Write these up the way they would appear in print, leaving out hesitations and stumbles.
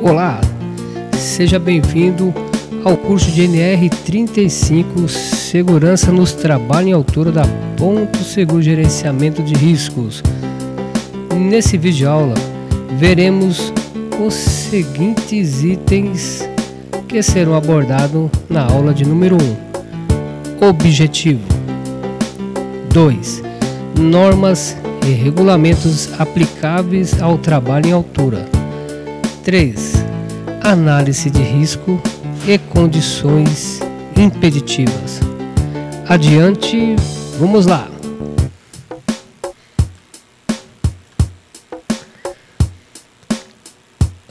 Olá, seja bem-vindo ao curso de NR35 Segurança nos Trabalhos em Altura da Ponto Seguro Gerenciamento de Riscos. Nesse vídeo de aula, veremos os seguintes itens que serão abordados na aula de número 1. Objetivo. 2. Normas e regulamentos aplicáveis ao trabalho em altura. 3. Análise de risco e condições impeditivas. Adiante, vamos lá!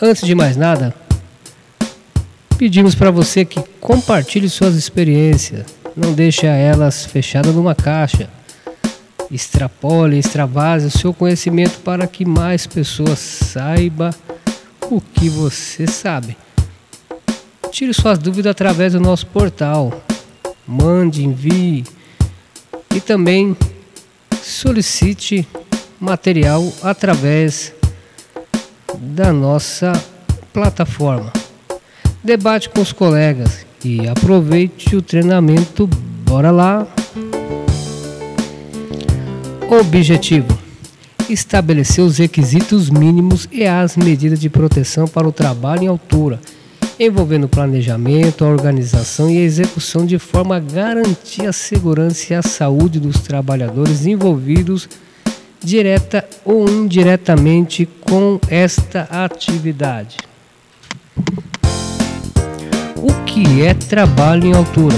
Antes de mais nada, pedimos para você que compartilhe suas experiências, não deixe elas fechadas numa caixa. Extrapole, extravase o seu conhecimento para que mais pessoas saibam o que você sabe. Tire suas dúvidas através do nosso portal. Mande, envie e também solicite material através da nossa plataforma. Debate com os colegas e aproveite o treinamento. Bora lá! Objetivo: estabelecer os requisitos mínimos e as medidas de proteção para o trabalho em altura, envolvendo o planejamento, a organização e a execução de forma a garantir a segurança e a saúde dos trabalhadores envolvidos direta ou indiretamente com esta atividade. O que é trabalho em altura?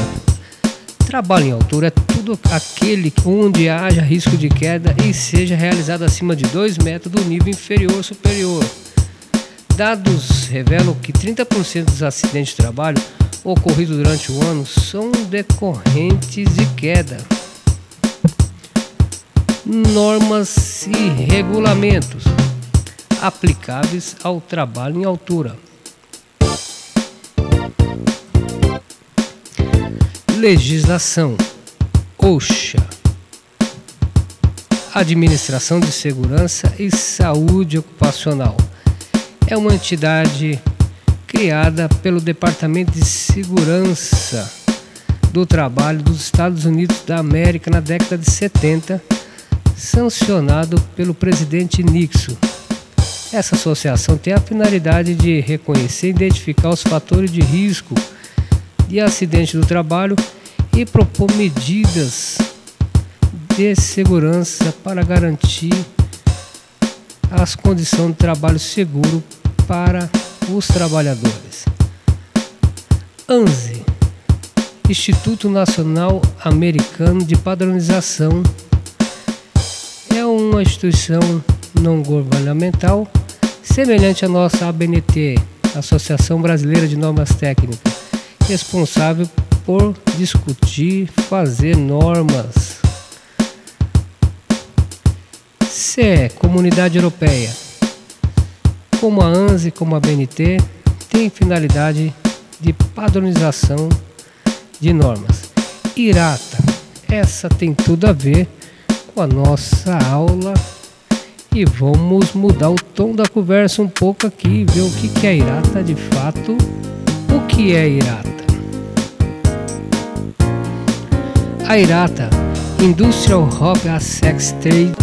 Trabalho em altura é tudo aquele onde haja risco de queda e seja realizado acima de 2 metros do nível inferior ou superior. Dados revelam que 30% dos acidentes de trabalho ocorridos durante o ano são decorrentes de queda. Normas e regulamentos aplicáveis ao trabalho em altura. Legislação. OSHA, Administração de Segurança e Saúde Ocupacional. É uma entidade criada pelo Departamento de Segurança do Trabalho dos Estados Unidos da América na década de 70, sancionado pelo presidente Nixon. Essa associação tem a finalidade de reconhecer e identificar os fatores de risco de acidente do trabalho e propor medidas de segurança para garantir as condições de trabalho seguro para os trabalhadores. ANSI, Instituto Nacional Americano de Padronização, é uma instituição não governamental semelhante à nossa ABNT, Associação Brasileira de Normas Técnicas, responsável por discutir, fazer normas. CE, Comunidade Europeia, como a ANSI, como a BNT, tem finalidade de padronização de normas. IRATA, essa tem tudo a ver com a nossa aula e vamos mudar o tom da conversa um pouco aqui e ver o que é IRATA de fato. O que é IRATA? A IRATA, Industrial Rope Access Trade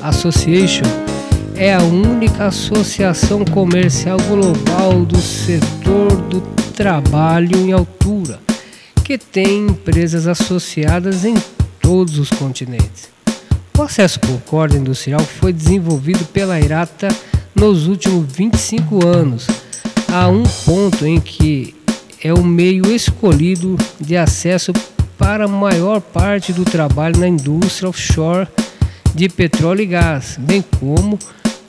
Association, é a única associação comercial global do setor do trabalho em altura, que tem empresas associadas em todos os continentes. O acesso por corda industrial foi desenvolvido pela IRATA nos últimos 25 anos, a um ponto em que é o meio escolhido de acesso para a maior parte do trabalho na indústria offshore de petróleo e gás, bem como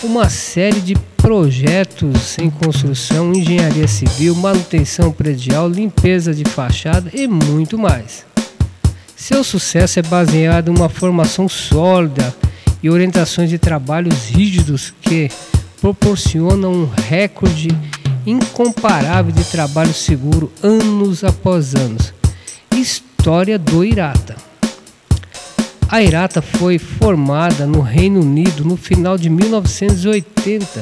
uma série de projetos em construção, engenharia civil, manutenção predial, limpeza de fachada e muito mais. Seu sucesso é baseado em uma formação sólida e orientações de trabalhos rígidos que proporcionam um recorde incomparável de trabalho seguro anos após anos. História do IRATA. A IRATA foi formada no Reino Unido no final de 1980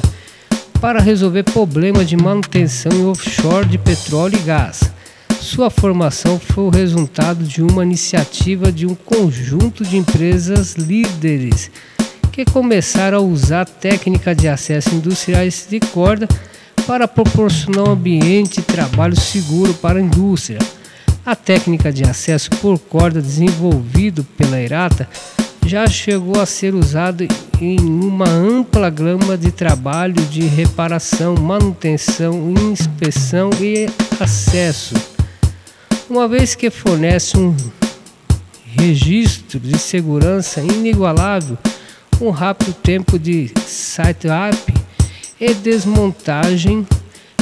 para resolver problemas de manutenção em offshore de petróleo e gás. Sua formação foi o resultado de uma iniciativa de um conjunto de empresas líderes que começaram a usar técnicas de acesso industriais de corda para proporcionar um ambiente de trabalho seguro para a indústria. A técnica de acesso por corda desenvolvida pela Irata já chegou a ser usada em uma ampla gama de trabalho de reparação, manutenção, inspeção e acesso, uma vez que fornece um registro de segurança inigualável, um rápido tempo de setup e desmontagem,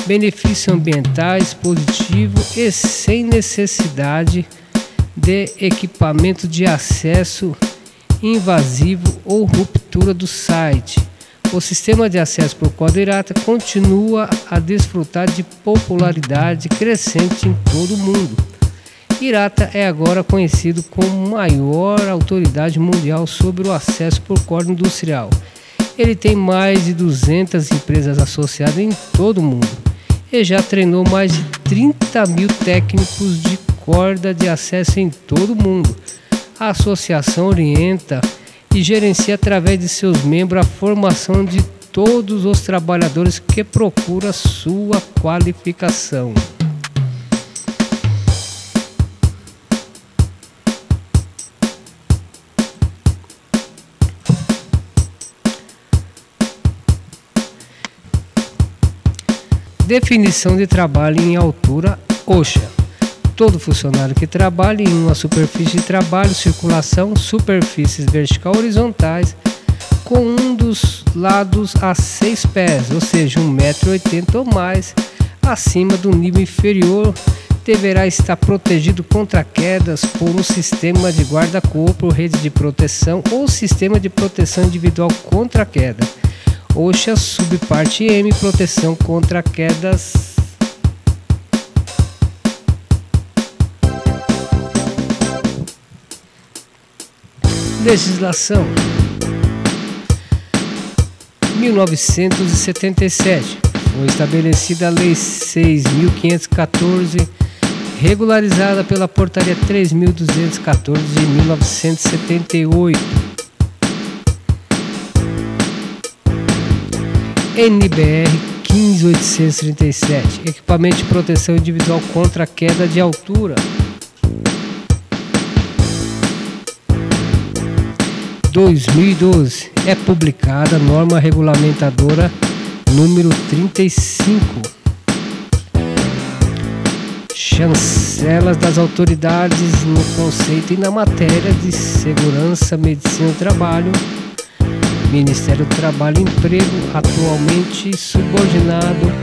benefícios ambientais positivos e sem necessidade de equipamento de acesso invasivo ou ruptura do site. O sistema de acesso por corda Irata continua a desfrutar de popularidade crescente em todo o mundo. Irata é agora conhecido como maior autoridade mundial sobre o acesso por corda industrial. Ele tem mais de 200 empresas associadas em todo o mundo e já treinou mais de 30 mil técnicos de corda de acesso em todo o mundo. A associação orienta e gerencia através de seus membros a formação de todos os trabalhadores que procuram sua qualificação. Definição de trabalho em altura OSHA. Todo funcionário que trabalha em uma superfície de trabalho, circulação, superfícies vertical horizontais, com um dos lados a 6 pés, ou seja, 1,80 m ou mais, acima do nível inferior, deverá estar protegido contra quedas por um sistema de guarda-corpo, rede de proteção ou sistema de proteção individual contra queda. OSHA, subparte M, proteção contra quedas. Legislação 1977. Foi estabelecida a Lei 6.514, regularizada pela Portaria 3.214 de 1978. NBR 15.837, equipamento de proteção individual contra queda de altura. 2012 é publicada a norma regulamentadora número 35. Chancelas das autoridades no conceito e na matéria de segurança, medicina do trabalho. Ministério do Trabalho e Emprego, atualmente subordinado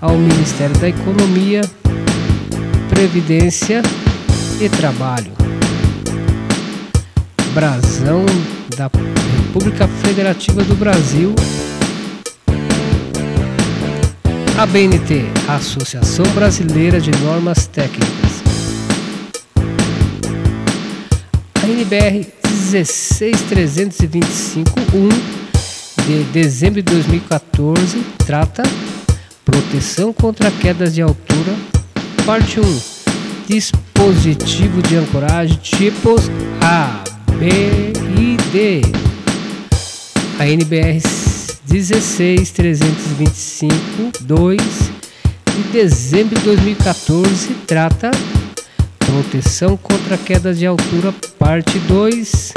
ao Ministério da Economia, Previdência e Trabalho. Brasão da República Federativa do Brasil. ABNT, Associação Brasileira de Normas Técnicas. A NBR 16.325.1 de dezembro de 2014 trata proteção contra quedas de altura. Parte 1. Dispositivo de ancoragem tipos A, B e D. A NBR 16.325.2 de dezembro de 2014 trata proteção contra quedas de altura. Parte 2.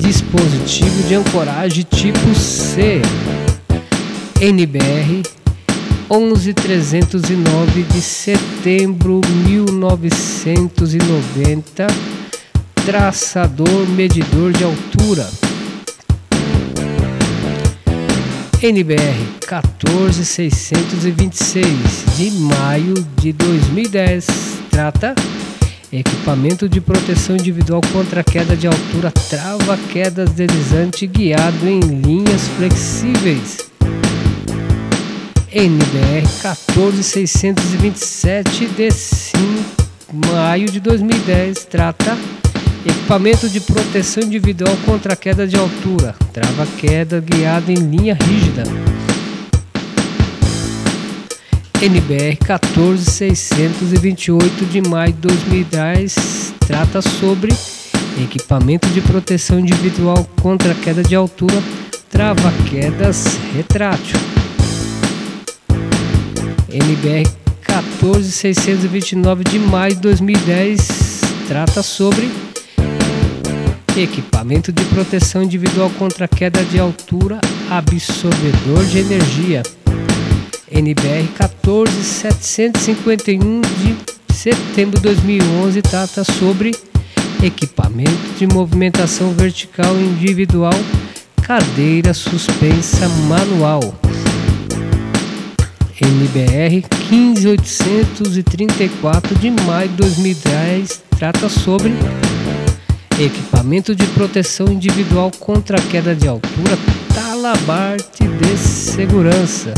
Dispositivo de ancoragem tipo C. NBR 11.309 de setembro de 1990. Traçador medidor de altura. NBR 14.626 de maio de 2010 trata equipamento de proteção individual contra queda de altura, trava quedas deslizante guiado em linhas flexíveis. NBR 14.627 de 5 de maio de 2010 trata equipamento de proteção individual contra queda de altura, trava queda guiado em linha rígida. NBR 14628 de maio de 2010 trata sobre equipamento de proteção individual contra queda de altura, trava-quedas retrátil. NBR 14629 de maio de 2010 trata sobre equipamento de proteção individual contra queda de altura, absorvedor de energia. NBR 14751 de setembro de 2011 trata sobre equipamento de movimentação vertical individual, cadeira suspensa manual. NBR 15834 de maio de 2010 trata sobre equipamento de proteção individual contra queda de altura, talabarte de segurança.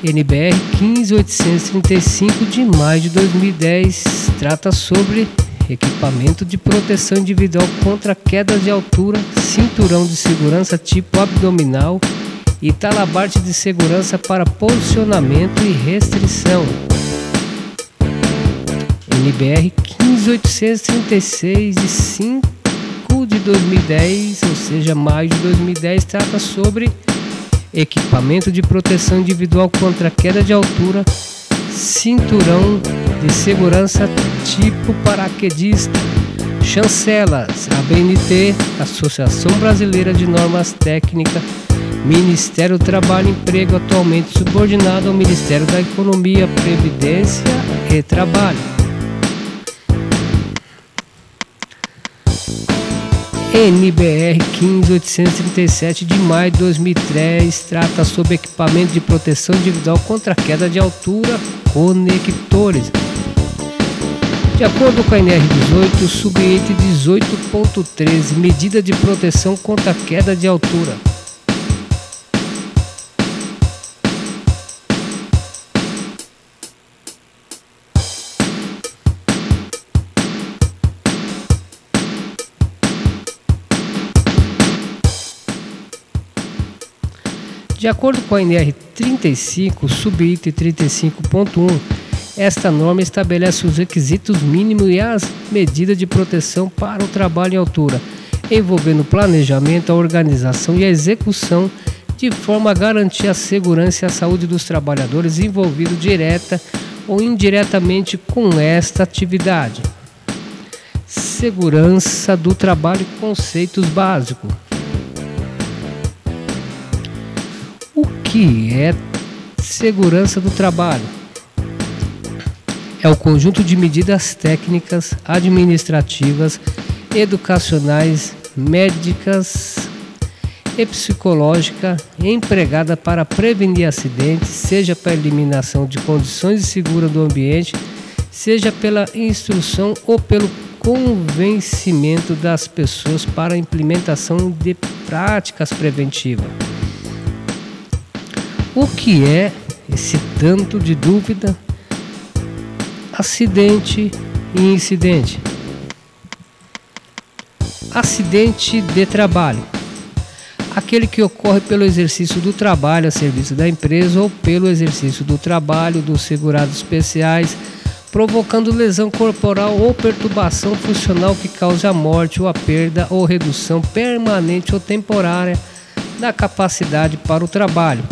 NBR 15835 de maio de 2010 trata sobre equipamento de proteção individual contra queda de altura, cinturão de segurança tipo abdominal e talabarte de segurança para posicionamento e restrição. NBR 15836 de 5 de 2010, ou seja, maio de 2010, trata sobre equipamento de proteção individual contra queda de altura, cinturão de segurança tipo paraquedista. Chancelas, ABNT, Associação Brasileira de Normas Técnicas, Ministério do Trabalho e Emprego, atualmente subordinado ao Ministério da Economia, Previdência e Trabalho. NBR 15837 de maio de 2003 trata sobre equipamento de proteção individual contra queda de altura, conectores. De acordo com a NR18, subitem 18.13, medida de proteção contra queda de altura. De acordo com a NR 35, subitem 35.1, esta norma estabelece os requisitos mínimos e as medidas de proteção para o trabalho em altura, envolvendo o planejamento, a organização e a execução, de forma a garantir a segurança e a saúde dos trabalhadores envolvidos direta ou indiretamente com esta atividade. Segurança do trabalho, conceitos básicos. O que é segurança do trabalho? É o conjunto de medidas técnicas, administrativas, educacionais, médicas e psicológicas empregada para prevenir acidentes, seja para eliminação de condições inseguras do ambiente, seja pela instrução ou pelo convencimento das pessoas para a implementação de práticas preventivas. O que é esse tanto de dúvida? Acidente e incidente. Acidente de trabalho. Aquele que ocorre pelo exercício do trabalho a serviço da empresa ou pelo exercício do trabalho dos segurados especiais, provocando lesão corporal ou perturbação funcional que cause a morte ou a perda ou redução permanente ou temporária da capacidade para o trabalho.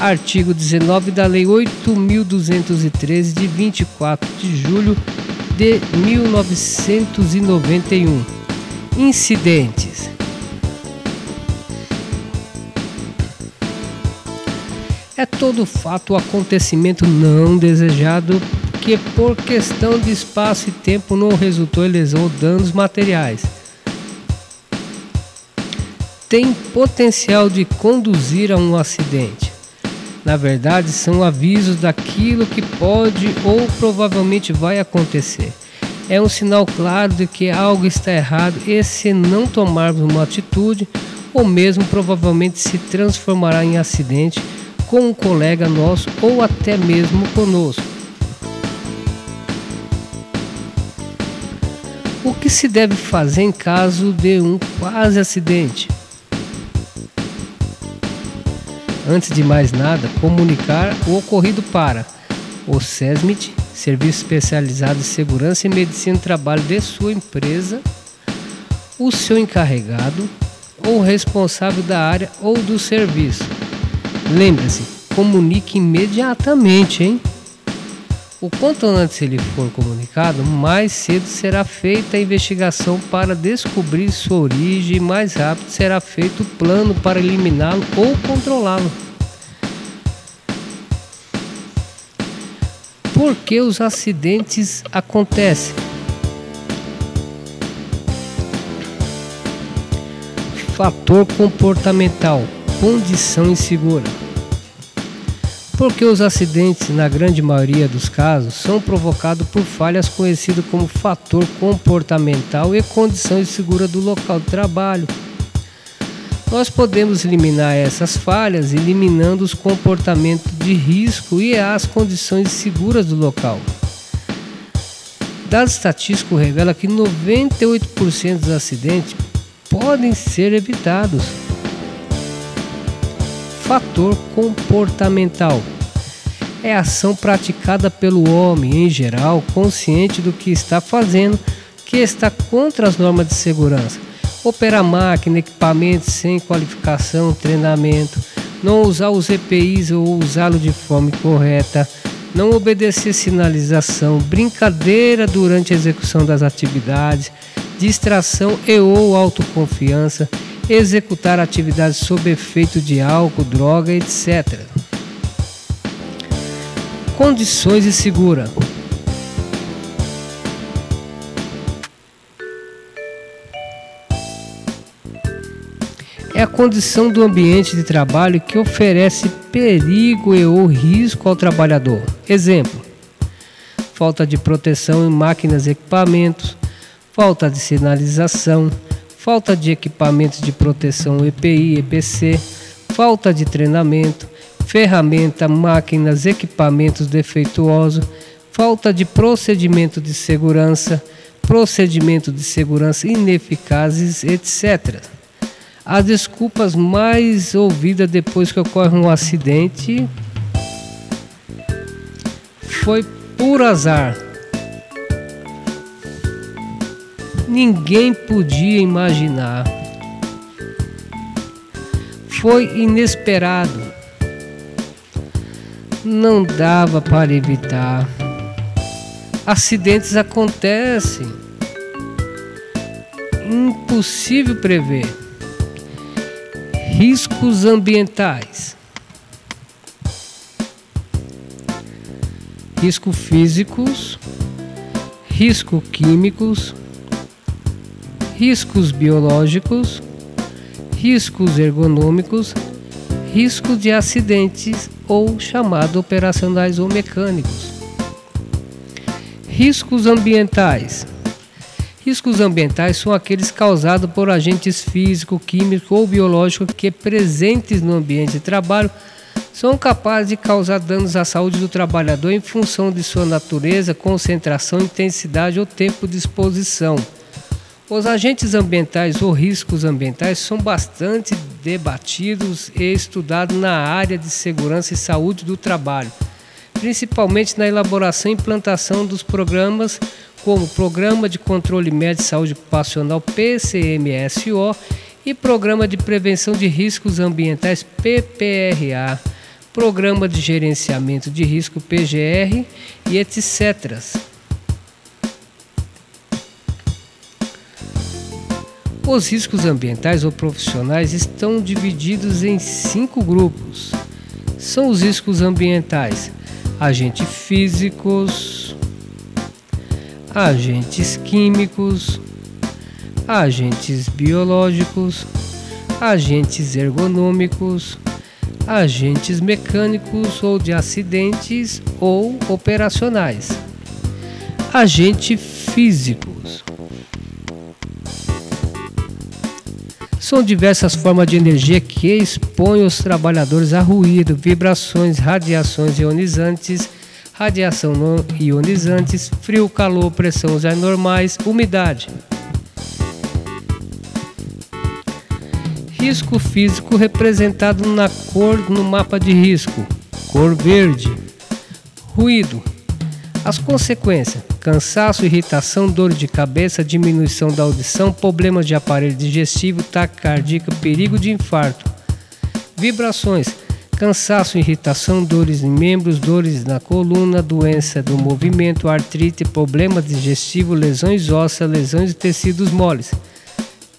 Artigo 19 da Lei 8.213, de 24 de julho de 1991. Incidentes. É todo fato ou acontecimento não desejado que, por questão de espaço e tempo, não resultou em lesão ou danos materiais. Tem potencial de conduzir a um acidente. Na verdade, são avisos daquilo que pode ou provavelmente vai acontecer. É um sinal claro de que algo está errado e, se não tomarmos uma atitude, ou mesmo provavelmente se transformará em acidente com um colega nosso ou até mesmo conosco. O que se deve fazer em caso de um quase acidente? antes de mais nada, comunicar o ocorrido para o SESMIT, Serviço Especializado de Segurança e Medicina do Trabalho de sua empresa, o seu encarregado ou responsável da área ou do serviço. Lembre-se, comunique imediatamente, hein? O quanto antes ele for comunicado, mais cedo será feita a investigação para descobrir sua origem e mais rápido será feito o plano para eliminá-lo ou controlá-lo. Por que os acidentes acontecem? Fator comportamental, condição insegura. Porque os acidentes, na grande maioria dos casos, são provocados por falhas conhecidas como fator comportamental e condição insegura do local de trabalho. Nós podemos eliminar essas falhas eliminando os comportamentos de risco e as condições seguras do local. Dados estatísticos revelam que 98% dos acidentes podem ser evitados. Fator comportamental é a ação praticada pelo homem, em geral, consciente do que está fazendo, que está contra as normas de segurança. Operar máquina, equipamentos sem qualificação, treinamento, não usar os EPIs ou usá-lo de forma incorreta, não obedecer sinalização, brincadeira durante a execução das atividades, distração e ou autoconfiança, executar atividades sob efeito de álcool, droga, etc. Condições de segura. É a condição do ambiente de trabalho que oferece perigo e ou risco ao trabalhador. Exemplo: falta de proteção em máquinas e equipamentos, falta de sinalização, falta de equipamentos de proteção EPI, EPC, falta de treinamento, ferramenta, máquinas, equipamentos defeituosos, falta de procedimento de segurança ineficazes, etc. As desculpas mais ouvidas depois que ocorre um acidente foi por azar. Ninguém podia imaginar. Foi inesperado. Não dava para evitar. Acidentes acontecem. Impossível prever. Riscos ambientais. Riscos físicos, riscos químicos, riscos biológicos, riscos ergonômicos, riscos de acidentes ou chamados operacionais ou mecânicos. Riscos ambientais. Riscos ambientais são aqueles causados por agentes físicos, químicos ou biológicos que, presentes no ambiente de trabalho, são capazes de causar danos à saúde do trabalhador em função de sua natureza, concentração, intensidade ou tempo de exposição. Os agentes ambientais ou riscos ambientais são bastante debatidos e estudados na área de segurança e saúde do trabalho, principalmente na elaboração e implantação dos programas como o Programa de Controle Médio de Saúde Ocupacional PCMSO e Programa de Prevenção de Riscos Ambientais PPRA, Programa de Gerenciamento de Risco PGR e etc. Os riscos ambientais ou profissionais estão divididos em 5 grupos. São os riscos ambientais: agentes físicos, agentes químicos, agentes biológicos, agentes ergonômicos, agentes mecânicos ou de acidentes ou operacionais. Agentes físicos são diversas formas de energia que expõem os trabalhadores a ruído, vibrações, radiações ionizantes, radiação não ionizantes, frio, calor, pressões anormais, umidade. Risco físico representado na cor no mapa de risco, cor verde. Ruído. As consequências: cansaço, irritação, dor de cabeça, diminuição da audição, problemas de aparelho digestivo, taquicardia, perigo de infarto. Vibrações: cansaço, irritação, dores em membros, dores na coluna, doença do movimento, artrite, problema digestivo, lesões ósseas, lesões de tecidos moles.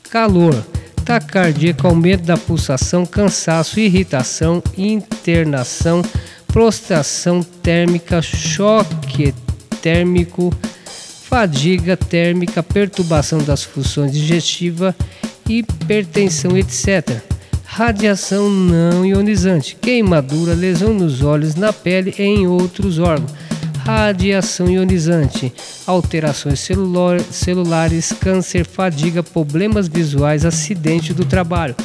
Calor: taquicardia, aumento da pulsação, cansaço, irritação, internação, prostração térmica, choque térmico, fadiga térmica, perturbação das funções digestivas, hipertensão, etc. Radiação não ionizante, queimadura, lesão nos olhos, na pele e em outros órgãos. Radiação ionizante, alterações celulares, câncer, fadiga, problemas visuais, acidente do trabalho.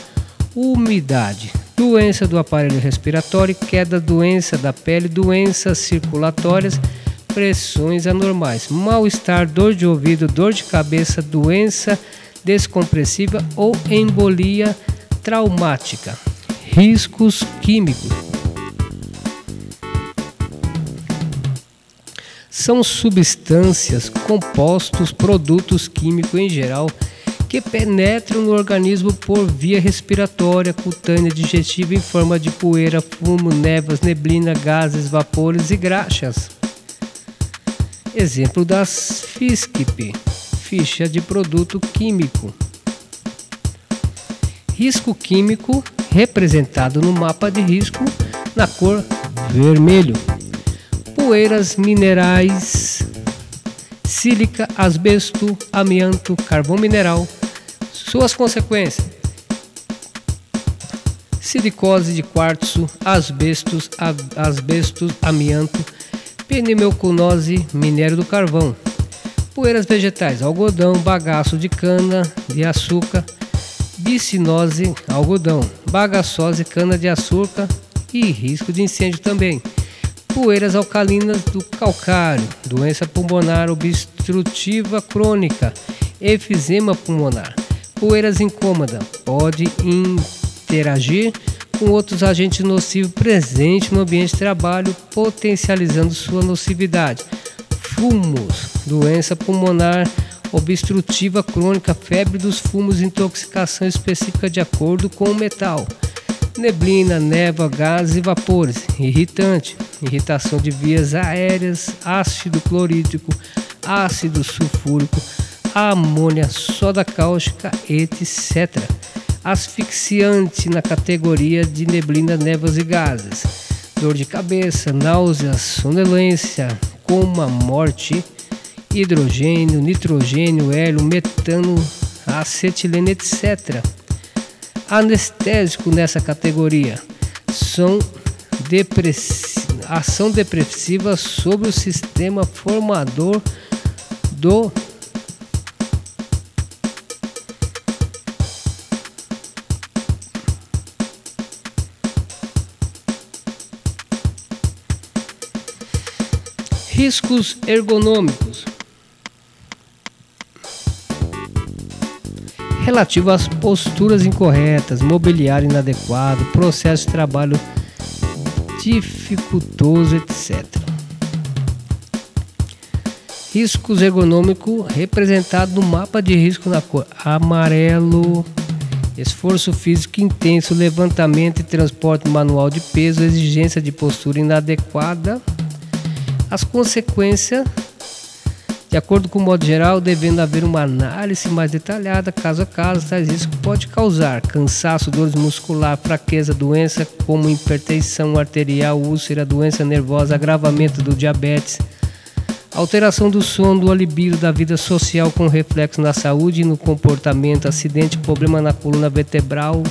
Umidade, doença do aparelho respiratório, queda, doença da pele, doenças circulatórias, pressões anormais, mal-estar, dor de ouvido, dor de cabeça, doença descompressiva ou embolia traumática. Riscos químicos. São substâncias, compostos, produtos químicos em geral que penetram no organismo por via respiratória, cutânea, digestiva em forma de poeira, fumo, névoas, neblina, gases, vapores e graxas. Exemplo das FISCP, ficha de produto químico. Risco químico representado no mapa de risco na cor vermelho. Poeiras, minerais, sílica, asbesto, amianto, carvão mineral. Suas consequências: silicose de quartzo, asbestos, amianto, pneumoconose, minério do carvão. Poeiras vegetais: algodão, bagaço de cana de açúcar, bicinose, algodão, bagaçose, cana de açúcar e risco de incêndio também. Poeiras alcalinas do calcário, doença pulmonar obstrutiva crônica, efizema pulmonar. Poeiras incômodas, pode interagir com outros agentes nocivos presentes no ambiente de trabalho, potencializando sua nocividade. Fumos, doença pulmonar obstrutiva crônica, febre dos fumos, intoxicação específica de acordo com o metal. Neblina, névoa, gases e vapores, irritante, irritação de vias aéreas, ácido clorídrico, ácido sulfúrico, amônia, soda cáustica, etc. Asfixiante na categoria de neblina, névoas e gases. Dor de cabeça, náuseas, sonolência, coma, morte, hidrogênio, nitrogênio, hélio, metano, acetileno, etc. Anestésico nessa categoria são ação depressiva sobre o sistema formador do riscos ergonômicos relativo às posturas incorretas, mobiliário inadequado, processo de trabalho dificultoso, etc. Riscos ergonômicos representado no mapa de risco na cor amarelo. Esforço físico intenso, levantamento e transporte manual de peso, exigência de postura inadequada. As consequências: de acordo com o modo geral, devendo haver uma análise mais detalhada, caso a caso, tais riscos pode causar cansaço, dores muscular, fraqueza, doença como hipertensão arterial, úlcera, doença nervosa, agravamento do diabetes, alteração do sono, do libido, da vida social com reflexo na saúde e no comportamento, acidente, problema na coluna vertebral,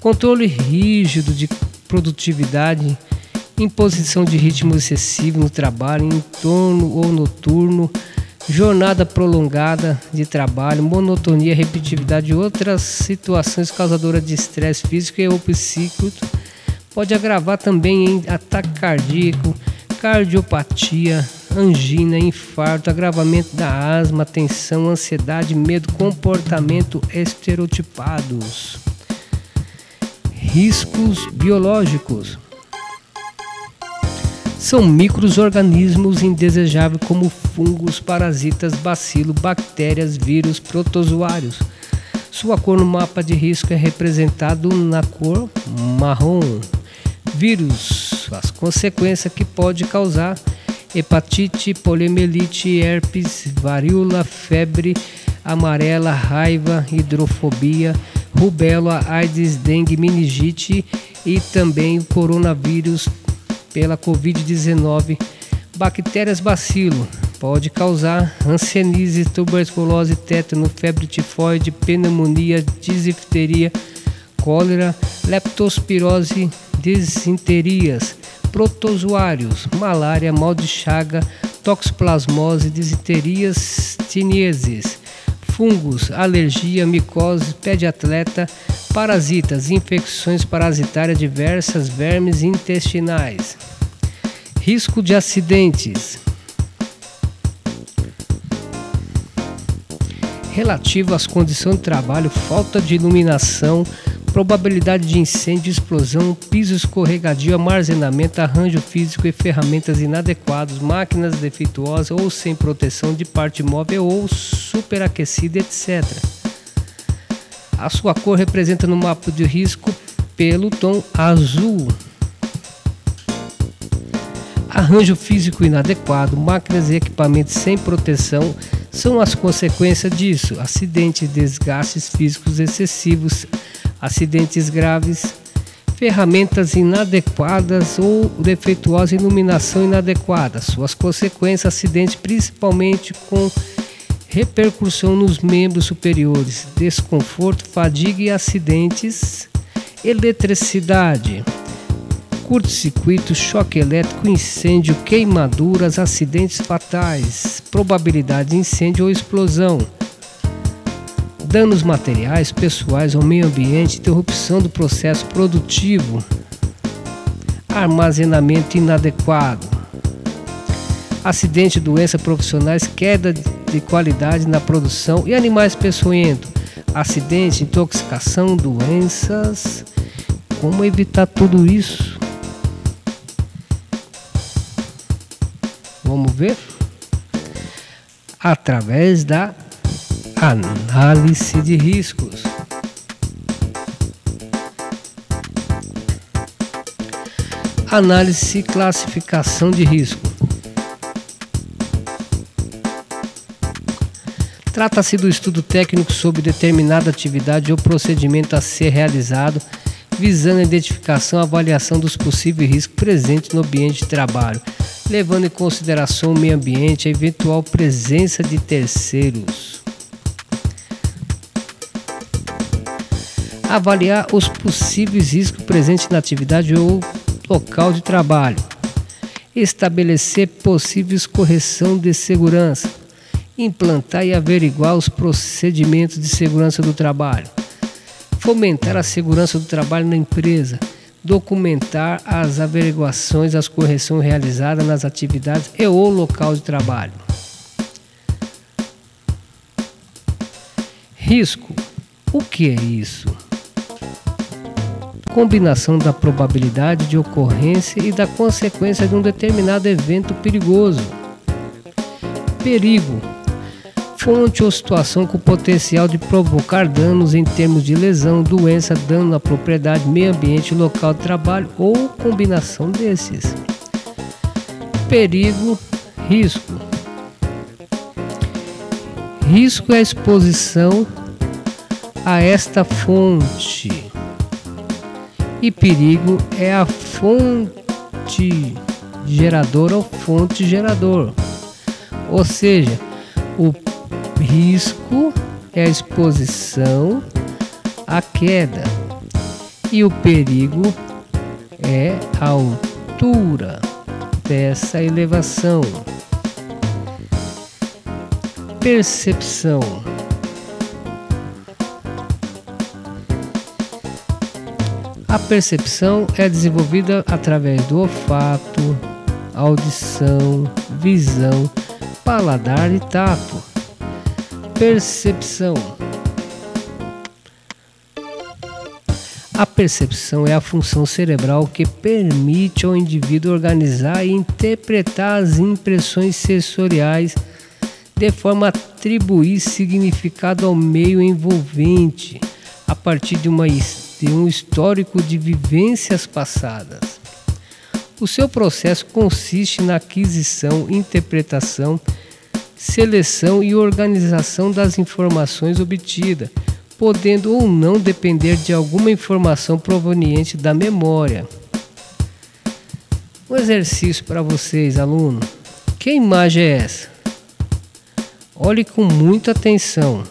controle rígido de produtividade, imposição de ritmo excessivo no trabalho, em torno ou noturno, jornada prolongada de trabalho, monotonia, repetitividade e outras situações causadoras de estresse físico ou psíquico. Pode agravar também em ataque cardíaco, cardiopatia, angina, infarto, agravamento da asma, tensão, ansiedade, medo, comportamento estereotipados. Riscos biológicos. São micro-organismos indesejáveis como fungos, parasitas, bacilo, bactérias, vírus, protozoários. Sua cor no mapa de risco é representado na cor marrom. Vírus, as consequências que pode causar: hepatite, poliomielite, herpes, varíola, febre amarela, raiva, hidrofobia, rubéola, AIDS, dengue, meningite e também o coronavírus pela Covid-19. Bactérias bacilo pode causar hanseníase, tuberculose, tétano, febre tifoide, pneumonia, difteria, cólera, leptospirose, disenterias. Protozoários: malária, mal de Chaga, toxoplasmose, disenterias, tineses. Fungos: alergia, micose, pé de atleta. Parasitas: infecções parasitárias diversas, vermes intestinais. Risco de acidentes relativo às condições de trabalho: falta de iluminação, probabilidade de incêndio, explosão, piso escorregadio, armazenamento, arranjo físico e ferramentas inadequados, máquinas defeituosas ou sem proteção de parte móvel ou superaquecida, etc. A sua cor representa no mapa de risco pelo tom azul. Arranjo físico inadequado, máquinas e equipamentos sem proteção são as consequências disso. Acidentes, desgastes físicos excessivos, acidentes graves, ferramentas inadequadas ou defeituosa, iluminação inadequada. Suas consequências: acidentes principalmente com repercussão nos membros superiores, desconforto, fadiga e acidentes. Eletricidade: curto-circuito, choque elétrico, incêndio, queimaduras, acidentes fatais, probabilidade de incêndio ou explosão. Danos materiais, pessoais ao meio ambiente, interrupção do processo produtivo, armazenamento inadequado. Acidente, doenças profissionais, queda de qualidade na produção e animais peçonhentos. Acidente, intoxicação, doenças. Como evitar tudo isso? Vamos ver? Através da análise de riscos. Análise e classificação de risco. Trata-se do estudo técnico sobre determinada atividade ou procedimento a ser realizado, visando a identificação e avaliação dos possíveis riscos presentes no ambiente de trabalho, levando em consideração o meio ambiente e a eventual presença de terceiros. Avaliar os possíveis riscos presentes na atividade ou local de trabalho. Estabelecer possíveis correção de segurança. Implantar e averiguar os procedimentos de segurança do trabalho. Fomentar a segurança do trabalho na empresa. Documentar as averiguações, as correções realizadas nas atividades e ou local de trabalho. Risco. O que é isso? Combinação da probabilidade de ocorrência e da consequência de um determinado evento perigoso. Perigo. Fonte ou situação com potencial de provocar danos em termos de lesão, doença, dano à propriedade, meio ambiente, local de trabalho ou combinação desses. Perigo, risco. Risco é a exposição a esta fonte e perigo é a fonte geradora ou fonte gerador. Ou seja, o risco é a exposição à queda e o perigo é a altura dessa elevação. Percepção. A percepção é desenvolvida através do olfato, audição, visão, paladar e tato. Percepção. A percepção é a função cerebral que permite ao indivíduo organizar e interpretar as impressões sensoriais de forma a atribuir significado ao meio envolvente a partir de um histórico de vivências passadas. O seu processo consiste na aquisição, interpretação, seleção e organização das informações obtidas, podendo ou não depender de alguma informação proveniente da memória. Um exercício para vocês, aluno. Que imagem é essa? Olhe com muita atenção.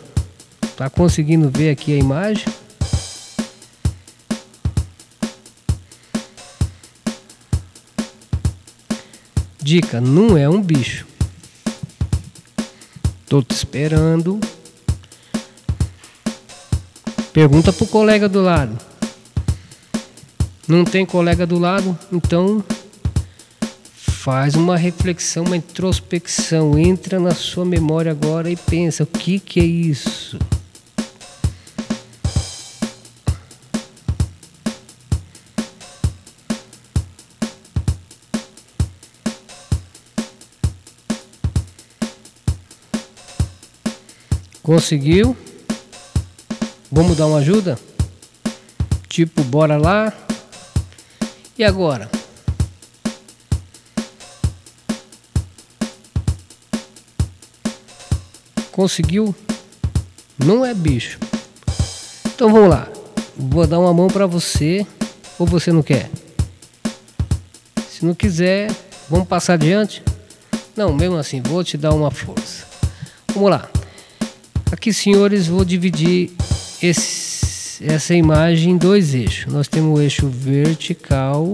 Está conseguindo ver aqui a imagem? Dica: não é um bicho. Estou te esperando. Pergunta pro colega do lado. Não tem colega do lado? Então faz uma reflexão, uma introspecção. Entra na sua memória agora e pensa: o que é isso? Conseguiu? Vamos dar uma ajuda? Tipo, bora lá? E agora? Conseguiu? Não é bicho. Então vamos lá. Vou dar uma mão para você. Ou você não quer? Se não quiser, vamos passar adiante? Não, mesmo assim, vou te dar uma força. Vamos lá. Aqui, senhores, vou dividir essa imagem em dois eixos. Nós temos o eixo vertical,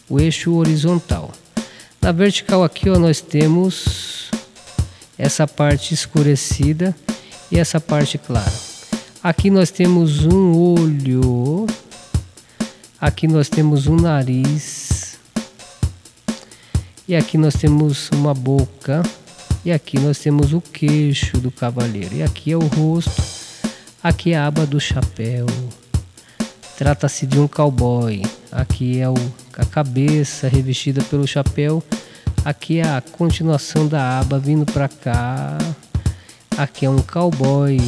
o eixo horizontal. Na vertical aqui, ó, nós temos essa parte escurecida e essa parte clara. Aqui nós temos um olho, aqui nós temos um nariz, e aqui nós temos uma boca, e aqui nós temos o queixo do cavaleiro, e aqui é o rosto. Aqui é a aba do chapéu. Trata-se de um cowboy. Aqui é a cabeça revestida pelo chapéu. Aqui é a continuação da aba vindo para cá. Aqui é um cowboy.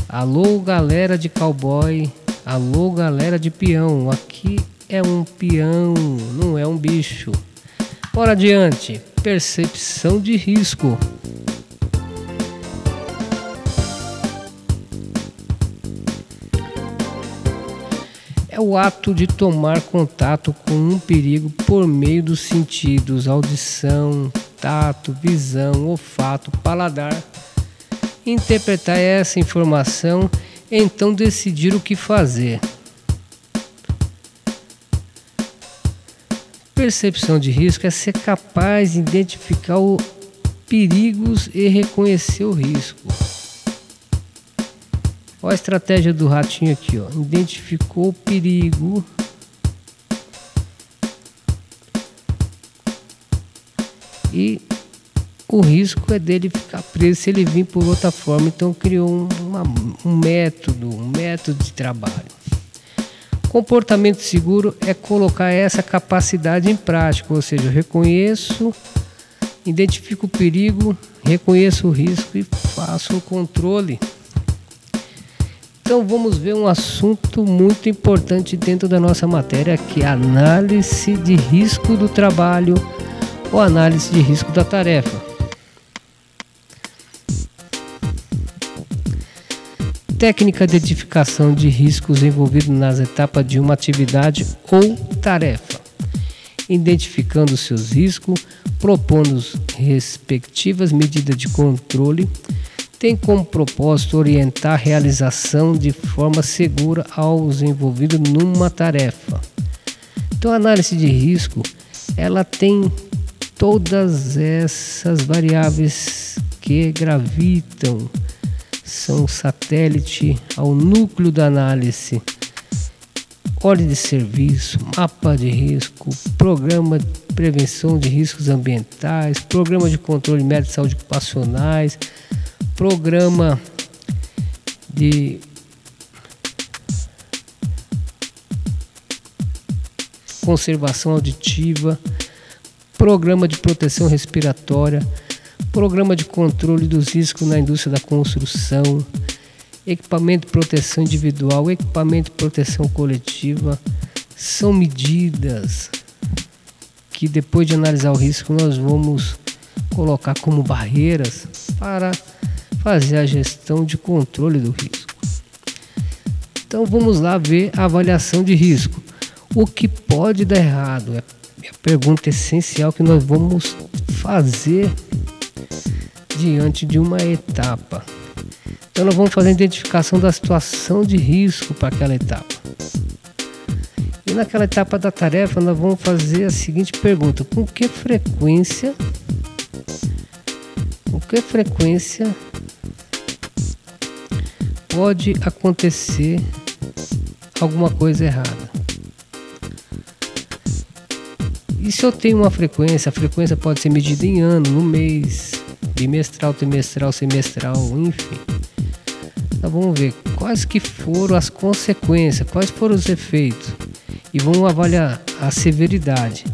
Alô, galera de cowboy. Alô, galera de peão. Aqui é um peão, não é um bicho. Bora adiante. Percepção de risco. É o ato de tomar contato com um perigo por meio dos sentidos, audição, tato, visão, olfato, paladar. Interpretar essa informação e então decidir o que fazer. Percepção de risco é ser capaz de identificar os perigos e reconhecer o risco. Olha a estratégia do ratinho aqui, ó. Identificou o perigo. E o risco é dele ficar preso se ele vir por outra forma. Então criou um método de trabalho. Comportamento seguro é colocar essa capacidade em prática, ou seja, eu reconheço, identifico o perigo, reconheço o risco e faço um controle. Então vamos ver um assunto muito importante dentro da nossa matéria, que é a análise de risco do trabalho ou análise de risco da tarefa. Técnica de identificação de riscos envolvidos nas etapas de uma atividade ou tarefa. Identificando seus riscos, propondo respectivas medidas de controle, tem como propósito orientar a realização de forma segura aos envolvidos numa tarefa. Então a análise de risco, ela tem todas essas variáveis que gravitam, são satélite ao núcleo da análise: ordem de serviço, mapa de risco, programa de prevenção de riscos ambientais, programa de controle de métodos de saúde ocupacionais, programa de conservação auditiva, programa de proteção respiratória, programa de controle dos riscos na indústria da construção, equipamento de proteção individual, equipamento de proteção coletiva. São medidas que, depois de analisar o risco, nós vamos colocar como barreiras para fazer a gestão de controle do risco. Então vamos lá ver a avaliação de risco. O que pode dar errado? É a pergunta essencial que nós vamos fazer diante de uma etapa. Então nós vamos fazer a identificação da situação de risco para aquela etapa. E naquela etapa da tarefa nós vamos fazer a seguinte pergunta: com que frequência pode acontecer alguma coisa errada? E se eu tenho uma frequência, a frequência pode ser medida em ano, no mês, bimestral, trimestral, semestral, enfim. Nós vamos ver quais que foram as consequências, quais foram os efeitos, e vamos avaliar a severidade.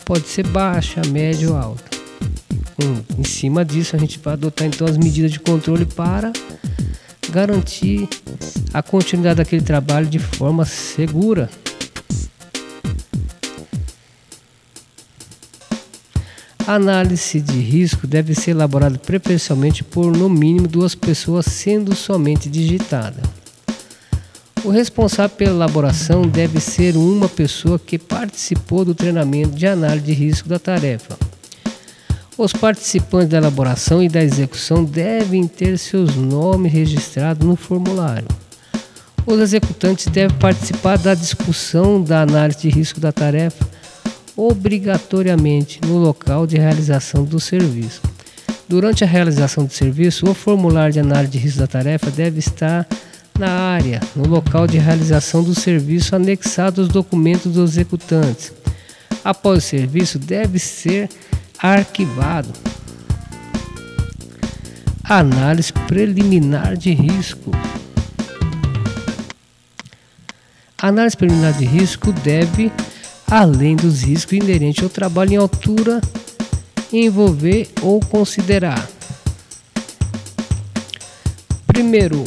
Pode ser baixa, média ou alta. Em cima disso a gente vai adotar então as medidas de controle para garantir a continuidade daquele trabalho de forma segura. A análise de risco deve ser elaborada preferencialmente por no mínimo 2 pessoas, sendo somente digitada. O responsável pela elaboração deve ser uma pessoa que participou do treinamento de análise de risco da tarefa. Os participantes da elaboração e da execução devem ter seus nomes registrados no formulário. Os executantes devem participar da discussão da análise de risco da tarefa obrigatoriamente no local de realização do serviço. Durante a realização do serviço, o formulário de análise de risco da tarefa deve estar na área, no local de realização do serviço, anexado aos documentos dos executantes. Após o serviço, deve ser arquivado. Análise preliminar de risco. A análise preliminar de risco deve, além dos riscos inerentes ao trabalho em altura, envolver ou considerar: primeiro,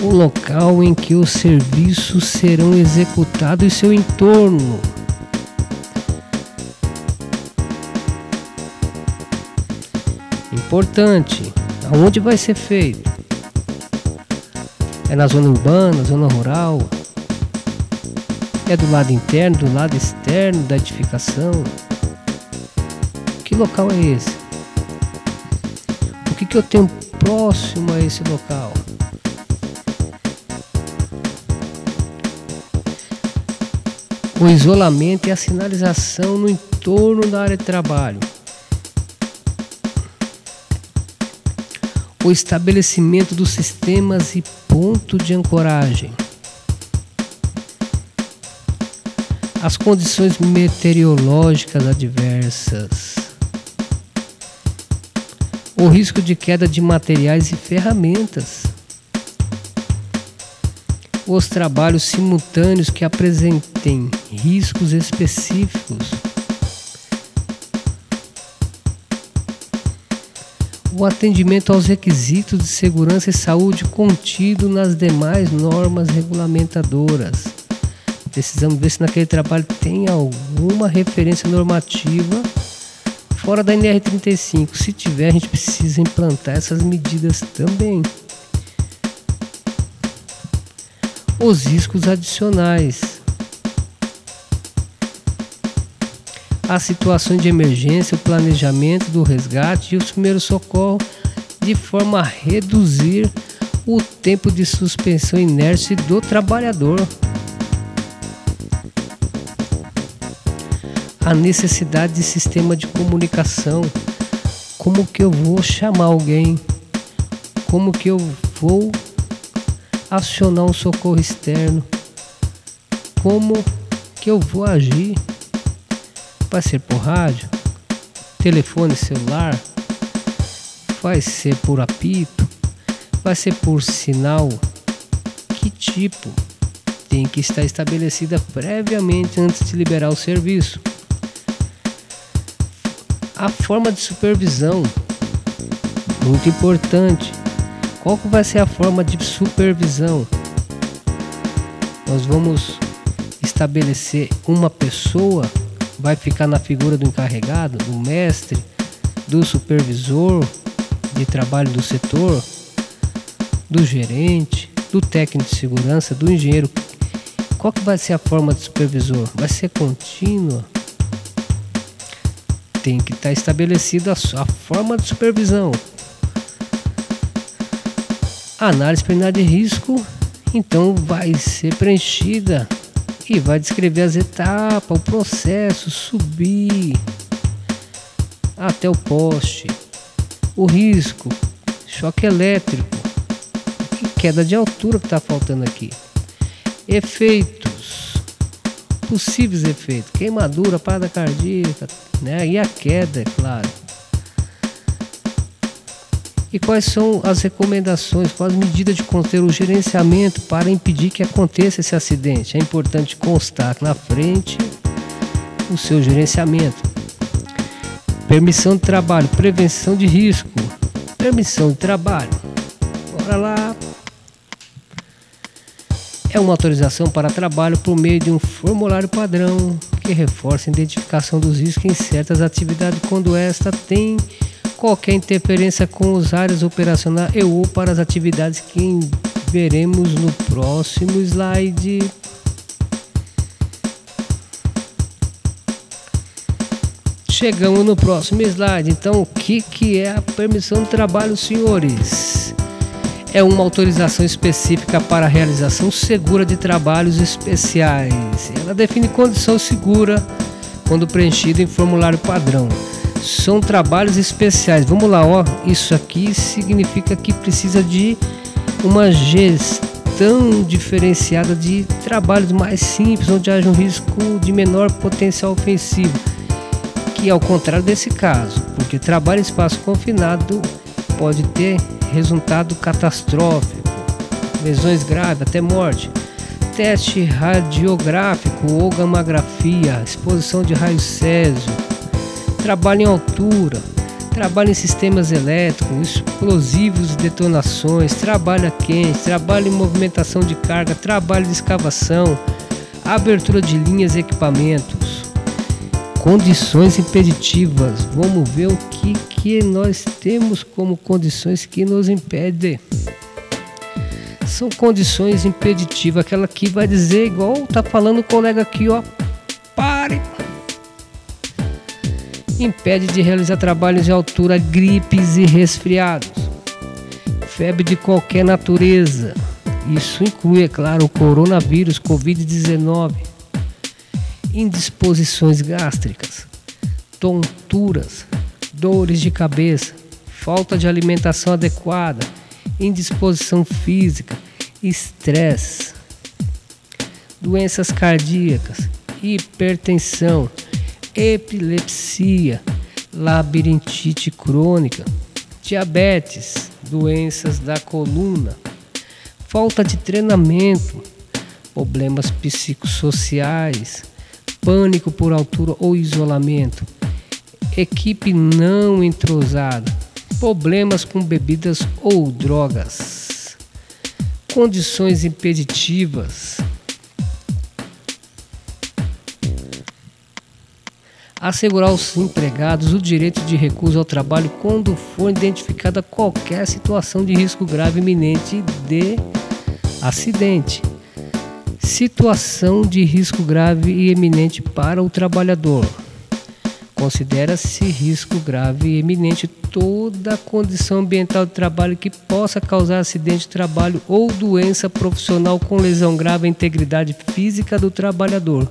o local em que os serviços serão executados e seu entorno. Importante, aonde vai ser feito? É na zona urbana, zona rural? É do lado interno, do lado externo da edificação? Que local é esse? O que eu tenho próximo a esse local? O isolamento e a sinalização no entorno da área de trabalho. O estabelecimento dos sistemas e ponto de ancoragem. As condições meteorológicas adversas. O risco de queda de materiais e ferramentas. Os trabalhos simultâneos que apresentem riscos específicos. O atendimento aos requisitos de segurança e saúde contido nas demais normas regulamentadoras. Precisamos ver se naquele trabalho tem alguma referência normativa fora da NR35. Se tiver, a gente precisa implantar essas medidas também. Os riscos adicionais. As situações de emergência, o planejamento do resgate e os primeiros socorros, de forma a reduzir o tempo de suspensão inerte do trabalhador. A necessidade de sistema de comunicação. Como que eu vou chamar alguém? Como que eu vou acionar um socorro externo? Como que eu vou agir? Vai ser por rádio, telefone celular, vai ser por apito, vai ser por sinal? Que tipo tem que estar estabelecida previamente antes de liberar o serviço. A forma de supervisão, muito importante. Qual que vai ser a forma de supervisão? Nós vamos estabelecer uma pessoa, vai ficar na figura do encarregado, do mestre, do supervisor de trabalho do setor, do gerente, do técnico de segurança, do engenheiro. Qual que vai ser a forma de supervisor? Vai ser contínua? Tem que estar estabelecida a forma de supervisão. A análise preliminar de risco, então, vai ser preenchida e vai descrever as etapas, o processo, subir até o poste, o risco, choque elétrico e queda de altura que está faltando aqui. Efeitos, possíveis efeitos, queimadura, parada cardíaca, né? E a queda, é claro. E quais são as recomendações, quais as medidas de conter o gerenciamento para impedir que aconteça esse acidente? É importante constar na frente o seu gerenciamento. Permissão de trabalho, prevenção de risco, permissão de trabalho. Bora lá. É uma autorização para trabalho por meio de um formulário padrão que reforça a identificação dos riscos em certas atividades quando esta tem qualquer interferência com as áreas operacionais e ou para as atividades que veremos no próximo slide. Chegamos no próximo slide. Então, o que é a permissão de trabalho, senhores? É uma autorização específica para a realização segura de trabalhos especiais. Ela define condição segura quando preenchida em formulário padrão. São trabalhos especiais. Vamos lá, ó. Isso aqui significa que precisa de uma gestão diferenciada de trabalhos mais simples, onde haja um risco de menor potencial ofensivo, que é ao contrário desse caso, porque trabalho em espaço confinado pode ter resultado catastrófico, lesões graves, até morte. Teste radiográfico ou gamografia, exposição de raio césio, trabalho em altura, trabalho em sistemas elétricos, explosivos e detonações, trabalho a quente, trabalho em movimentação de carga, trabalho de escavação, abertura de linhas e equipamentos. Condições impeditivas. Vamos ver o que nós temos como condições que nos impedem. São condições impeditivas, aquela que vai dizer, igual tá falando o colega aqui, ó, pare. Impede de realizar trabalhos de altura, gripes e resfriados, febre de qualquer natureza. Isso inclui, é claro, o coronavírus, Covid-19, indisposições gástricas, tonturas, dores de cabeça, falta de alimentação adequada, indisposição física, estresse, doenças cardíacas, hipertensão, epilepsia, labirintite crônica, diabetes, doenças da coluna, falta de treinamento, problemas psicossociais, pânico por altura ou isolamento, equipe não entrosada, problemas com bebidas ou drogas, condições impeditivas. Assegurar aos empregados o direito de recusa ao trabalho quando for identificada qualquer situação de risco grave iminente de acidente. Situação de risco grave e eminente para o trabalhador. Considera-se risco grave e eminente toda condição ambiental de trabalho que possa causar acidente de trabalho ou doença profissional com lesão grave à integridade física do trabalhador.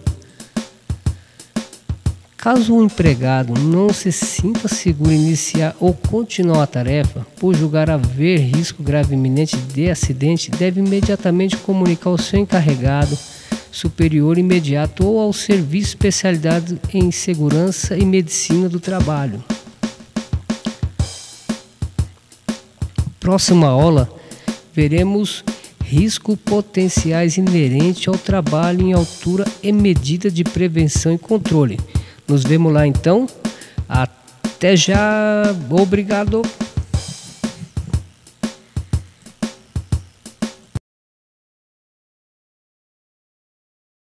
Caso o empregado não se sinta seguro em iniciar ou continuar a tarefa, por julgar haver risco grave iminente de acidente, deve imediatamente comunicar ao seu encarregado superior imediato ou ao serviço especializado em segurança e medicina do trabalho. Próxima aula, veremos riscos potenciais inerentes ao trabalho em altura e medida de prevenção e controle. Nos vemos lá então. Até já. Obrigado.